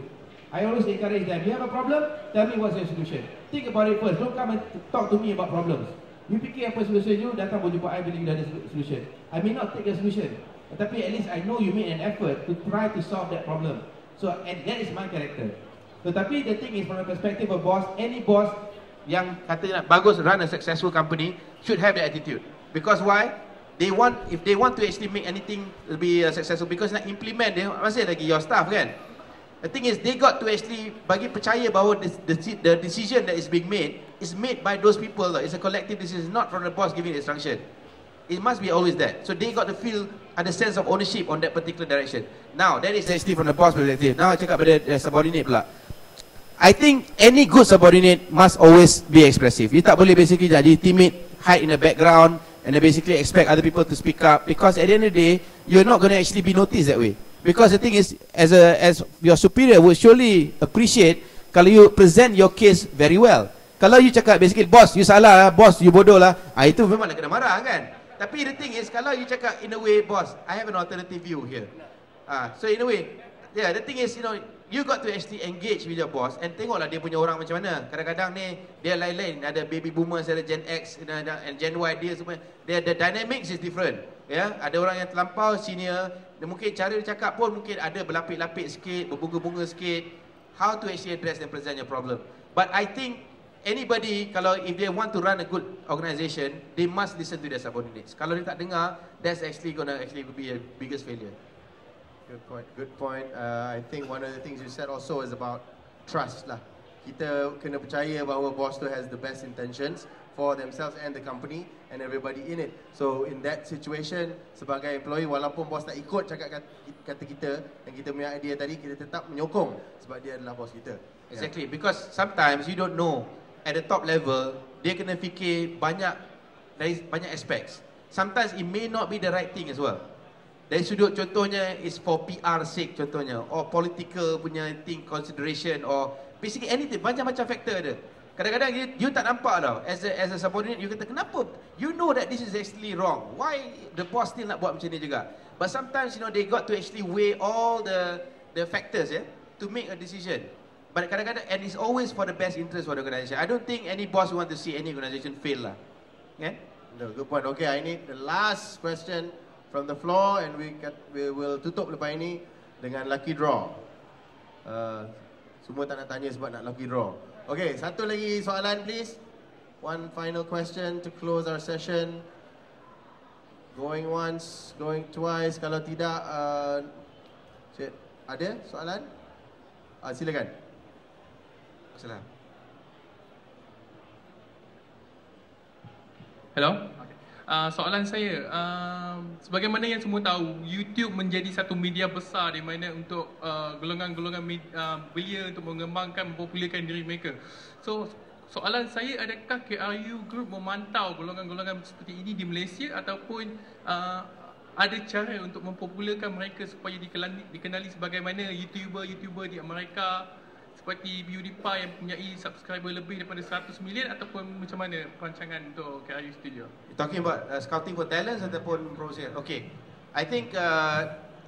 I always encourage them, you have a problem, tell me what's your solution. Think about it first, don't come and talk to me about problems. You fikir apa solution you, datang berjumpa I bila you dah ada solution. I may not take a solution, tapi at least I know you made an effort to try to solve that problem. So, and that is my character. Tetapi the thing is, from the perspective of boss, any boss yang katanya bagus run a successful company should have that attitude. Because why? If they want to actually make anything be successful, because nak implement dia masih lagi your staff kan. The thing is, they got to actually bagi percaya bahawa the decision that is being made is made by those people. It's a collective decision, not from the boss giving the instruction. It must be always that. So they got to feel ada sense of ownership on that particular direction. Now that is actually from the boss perspective. Now I cakap pada subordinate pula. I think any good subordinate must always be expressive. You tak boleh basically jadi timid, hide in the background, and then basically expect other people to speak up, because at the end of the day, you're not going to actually be noticed that way. Because the thing is, as your superior would surely appreciate kalau you present your case very well. Kalau you cakap basically, boss, you salah lah, boss, you bodoh lah, itu memang nak kena marah kan. Tapi the thing is, kalau you cakap in a way, boss, I have an alternative view here. So in a way, yeah, the thing is, you got to actually engage with your boss and tengoklah dia punya orang macam mana. Kadang-kadang ni dia lain-lain, ada baby boomers, ada Gen X and Gen Y, dia semua, the dynamics is different. Ya, ada orang yang terlampau senior, mungkin cara dia cakap pun mungkin ada berlapik-lapik sikit, berbunga-bunga sikit. How to actually address and present your problem. But I think anybody, kalau if they want to run a good organisation, they must listen to their subordinates. Kalau dia tak dengar, that's actually gonna be a biggest failure. Good point. I think one of the things you said also is about trust lah. kita kena percaya bahawa bos tu has the best intentions for themselves and the company and everybody in it. So in that situation, sebagai employee, walaupun bos tak ikut cakap kata kita dan kita punya idea tadi, kita tetap menyokong sebab dia adalah bos kita. Exactly, because sometimes you don't know at the top level, dia kena fikir banyak aspects. Sometimes it may not be the right thing as well. Dari sudut contohnya is for PR sake contohnya, or political punya thing consideration, or basically anything, macam-macam factor ada. Kadang-kadang you tak nampak tau, as a subordinate, you kata kenapa? You know that this is actually wrong. Why the boss still nak buat macam ni juga? But sometimes they got to actually weigh all the factors to make a decision. But kadang-kadang, and it's always for the best interest for the organisation. I don't think any boss want to see any organisation fail lah. Yeah? No, good point. Okay, I need the last question from the floor and we will tutup lepas ini dengan lucky draw. Semua tak nak tanya sebab nak lucky draw. Okay, satu lagi soalan please. One final question to close our session. Going once, going twice. Kalau tidak, ada soalan? Silakan. Silakan. Hello. Soalan saya, sebagaimana yang semua tahu, YouTube menjadi satu media besar di mana untuk golongan-golongan belia untuk mengembangkan, mempopularkan diri mereka. So, soalan saya, adakah KRU Group memantau golongan-golongan seperti ini di Malaysia ataupun ada cara untuk mempopularkan mereka supaya dikenali sebagaimana YouTuber di Amerika seperti PewDiePie yang mempunyai subscriber lebih daripada 100 million, ataupun macam mana perancangan untuk KRU Studio? You're talking about scouting for talents ataupun promotion? Okay, I think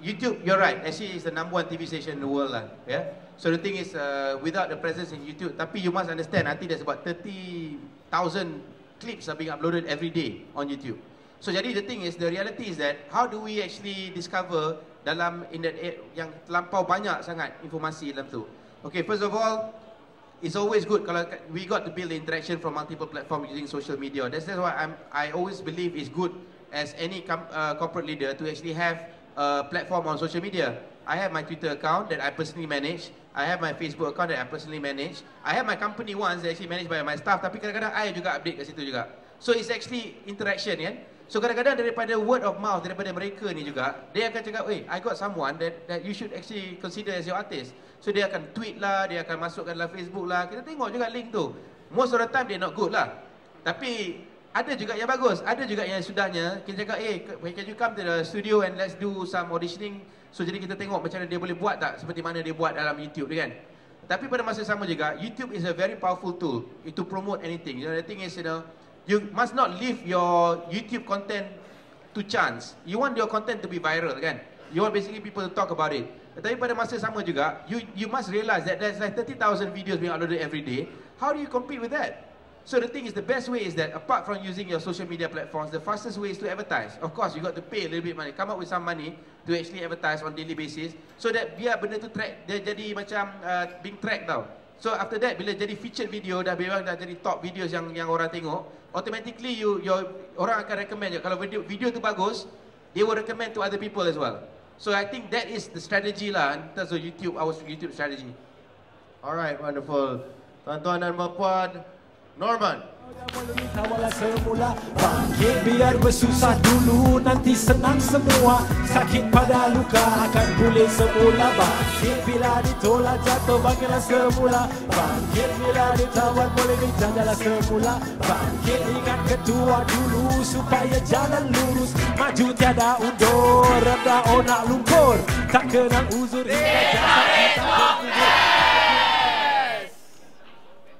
YouTube, you're right, actually it's the #1 TV station in the world lah. Yeah. So the thing is, without the presence in YouTube, tapi you must understand, nanti there's about 30,000 clips are being uploaded every day on YouTube. So jadi the thing is, the reality is that how do we actually discover dalam yang terlampau banyak sangat informasi dalam tu? Okay, first of all, it's always good kalau we got to build the interaction from multiple platforms using social media. That's why I always believe it's good as any corporate leader to actually have a platform on social media. I have my Twitter account that I personally manage. I have my Facebook account that I personally manage. I have my company ones that actually managed by my staff. Tapi kadang-kadang I juga update kat situ juga. So it's actually interaction, kan? So kadang-kadang daripada word of mouth daripada mereka ni juga, dia akan cakap, "Hey, I got someone that you should actually consider as your artist." So dia akan tweet lah, dia akan masukkan dalam Facebook lah. Kita tengok juga link tu. Most of the time dia not good lah. Tapi ada juga yang bagus, ada juga yang sudahnya kita cakap, can you come to the studio and let's do some auditioning. So jadi kita tengok macam mana dia boleh buat tak seperti mana dia buat dalam YouTube kan. Tapi pada masa sama juga, YouTube is a very powerful tool to promote anything. The thing is, you must not leave your YouTube content to chance. You want your content to be viral kan. You want basically people to talk about it. Tetapi pada masa sama juga, you must realize that there's like 30,000 videos being uploaded every day. How do you compete with that? So the thing is, the best way is that apart from using your social media platforms, the fastest way is to advertise. Of course, you got to pay a little bit money, come up with some money to actually advertise on daily basis, so that biar benda tu track, dia jadi macam being tracked tau. So after that, bila jadi featured video, dah jadi top videos yang orang tengok, automatically orang akan recommend je. Kalau video tu bagus, they will recommend to other people as well. So I think that is the strategy lah in terms of YouTube, our YouTube strategy. Alright, wonderful. Tuan-tuan dan puan, Norman. Tawalah semula bangkit biar bersusah dulu, nanti senang semua. Sakit pada luka akan pulih semula. Bangkit bila ditolak jatuh, bangkitlah semula. Bangkit bila ditawar boleh berjalanlah semula. Bangkit ingat ketua dulu supaya jalan lurus. Maju tiada undur, rendah onak lumpur, tak kenal uzur hingga jasad kita terkubur.